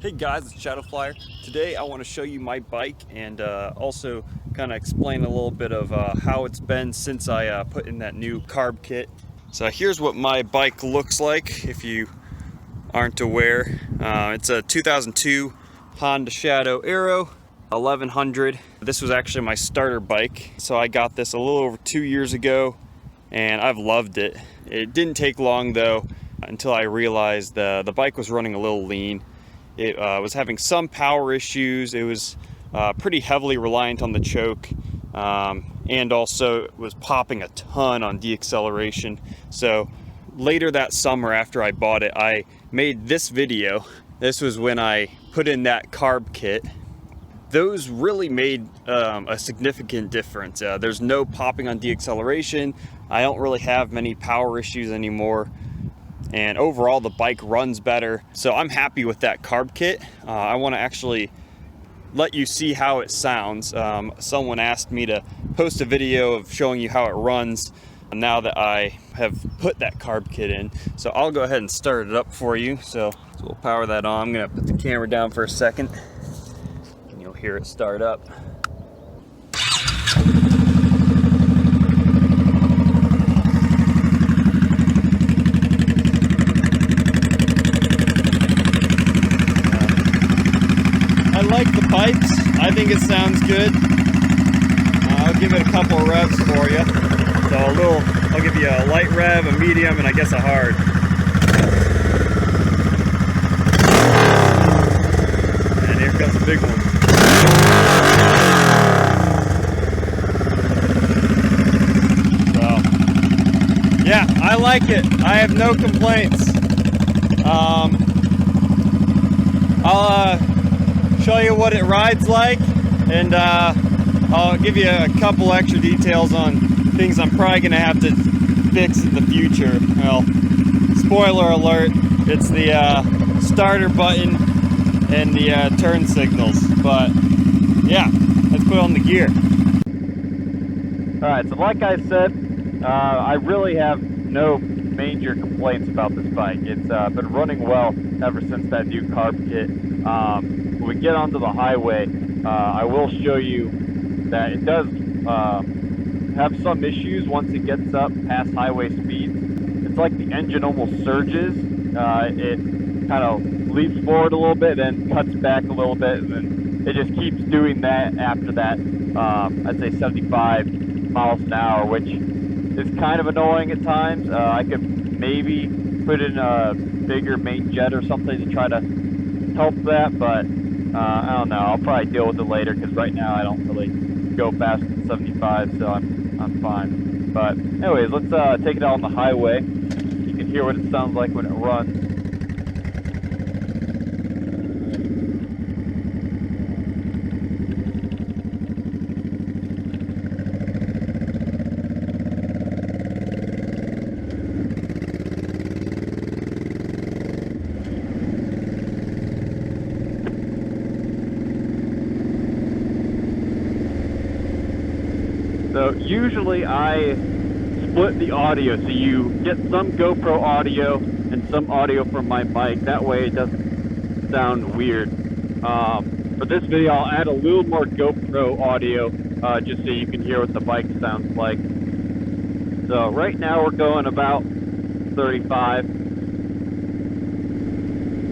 Hey guys, it's Shadow Flyer. Today I want to show you my bike and also kind of explain a little bit of how it's been since I put in that new carb kit. So here's what my bike looks like if you aren't aware. It's a 2002 Honda Shadow Aero 1100. This was actually my starter bike. So I got this a little over 2 years ago and I've loved it. It didn't take long though until I realized the bike was running a little lean. It was having some power issues. It was pretty heavily reliant on the choke, and also it was popping a ton on deacceleration. So later that summer after I bought it, I made this video. This was when I put in that carb kit. Those really made a significant difference. There's no popping on deacceleration. I don't really have many power issues anymore. And overall the bike runs better. So I'm happy with that carb kit. I want to actually let you see how it sounds. Someone asked me to post a video of showing you how it runs now that I have put that carb kit in. So I'll go ahead and start it up for you. So we'll power that on. I'm gonna put the camera down for a second and you'll hear it start up. I like the pipes. I think it sounds good. I'll give it a couple of revs for you. So I'll give you a light rev, a medium, and I guess a hard. And here comes the big one. So, yeah, I like it. I have no complaints. I'll show you what it rides like, and I'll give you a couple extra details on things I'm probably gonna have to fix in the future. Well, spoiler alert, it's the starter button and the turn signals, but yeah, let's put on the gear. Alright, so like I said, I really have no major complaints about this bike. It's been running well ever since that new carb kit. When we get onto the highway, I will show you that it does have some issues once it gets up past highway speeds. It's like the engine almost surges. It kind of leaps forward a little bit, then cuts back a little bit, and then it just keeps doing that after that, I'd say 75 miles an hour, which is kind of annoying at times. I could maybe put in a bigger main jet or something to try to help that, but I don't know. I'll probably deal with it later because right now I don't really go faster than 75, so I'm fine. But anyways, let's take it out on the highway. You can hear what it sounds like when it runs. So usually I split the audio, so you get some GoPro audio and some audio from my mic. That way it doesn't sound weird. For this video, I'll add a little more GoPro audio just so you can hear what the bike sounds like. So right now we're going about 35.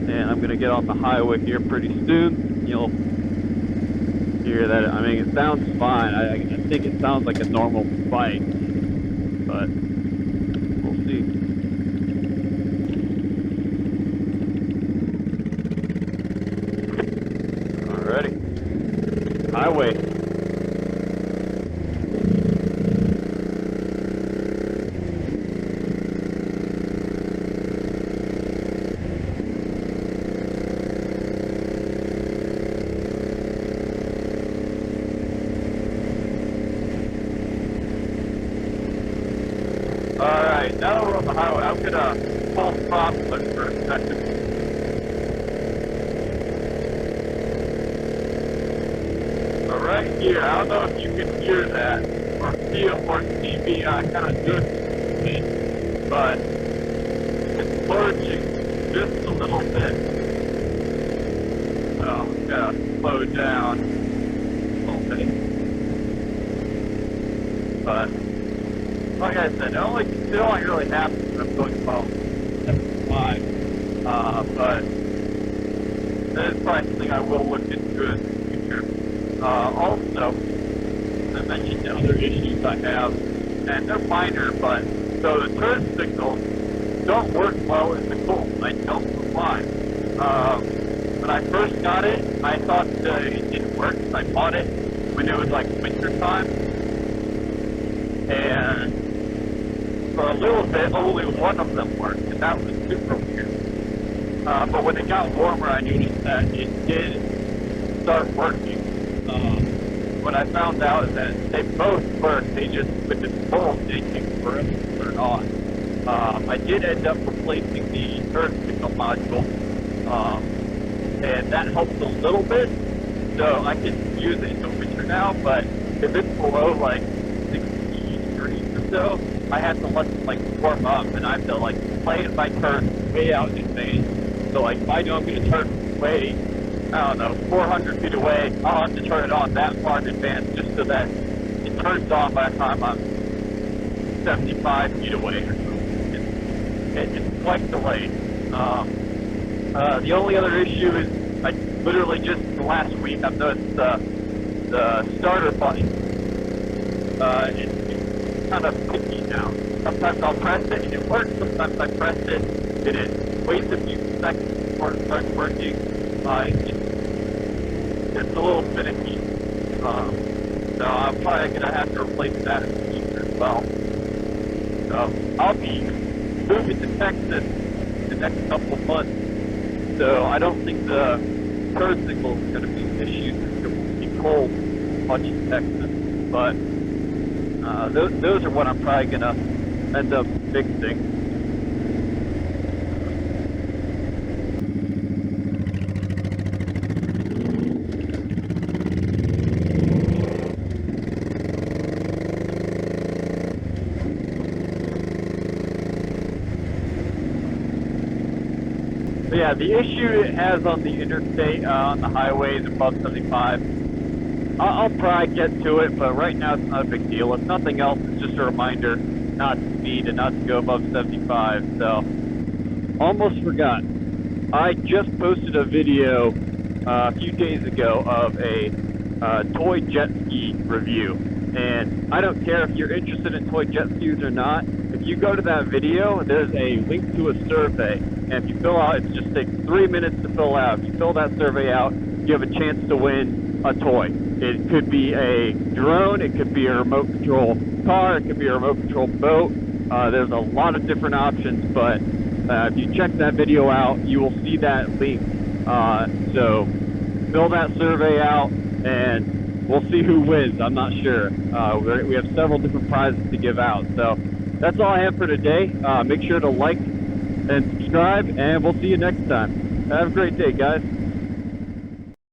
And I'm going to get on the highway here pretty soon. You'll hear that. I mean, it sounds fine. I think it sounds like a normal bike, but we'll see. Alrighty, highway. Alright, now that we're on the highway, I'm gonna pull stop for a second. So right here, I don't know if you can hear that, or feel, or see me kind of doing this, but it's lurching just a little bit. slow down a little bit. But like I said, it only really happens when I'm going about 75. But that is probably something I will look into in the future. Also, I mentioned the other issues I have, and they're minor, but so the turn signals don't work well in the cold. I don't know why. When I first got it, I thought it didn't work because I bought it when it was like winter time, and for a little bit, only one of them worked, and that was super weird. But when it got warmer, I noticed that it did start working. What I found out is that they both work, they just, with the cold, they take forever to turn on. I did end up replacing the turn signal module, and that helps a little bit, so I can use it in the winter now, but if it's below like 60 degrees or so, I have to let it like warm up, and I have to like plan my turn way out in advance. So like if I know I'm going to turn way, I don't know, 400 feet away, I'll have to turn it on that far in advance just so that it turns on by the time I'm 75 feet away or so. It's quite delayed. The only other issue is I literally just last week I've noticed the starter button. It's kind of picky now. Sometimes I'll press it and it works. Sometimes I press it and it waits a few seconds before it starts working. It's a little finicky. So I'm probably going to have to replace that in the future as well. So I'll be moving to Texas in the next couple of months. So I don't think the turn signal is going to be an issue since it won't be cold much in Texas. But those are what I'm probably going to end up fixing. So yeah, the issue it has on the interstate, on the highways above 75, I'll probably get to it, but right now it's not a big deal. If nothing else, it's just a reminder not to speed and not to go above 75. So, almost forgot. I just posted a video a few days ago of a toy jet ski review. And I don't care if you're interested in toy jet skis or not. If you go to that video, there's a link to a survey. And if you fill out, it just takes 3 minutes to fill out. If you fill that survey out, you have a chance to win a toy. It could be a drone, it could be a remote control car, it could be a remote control boat. There's a lot of different options, but if you check that video out, you will see that link. So fill that survey out and we'll see who wins. I'm not sure. We have several different prizes to give out. So that's all I have for today. Make sure to like and subscribe, and we'll see you next time. Have a great day, guys.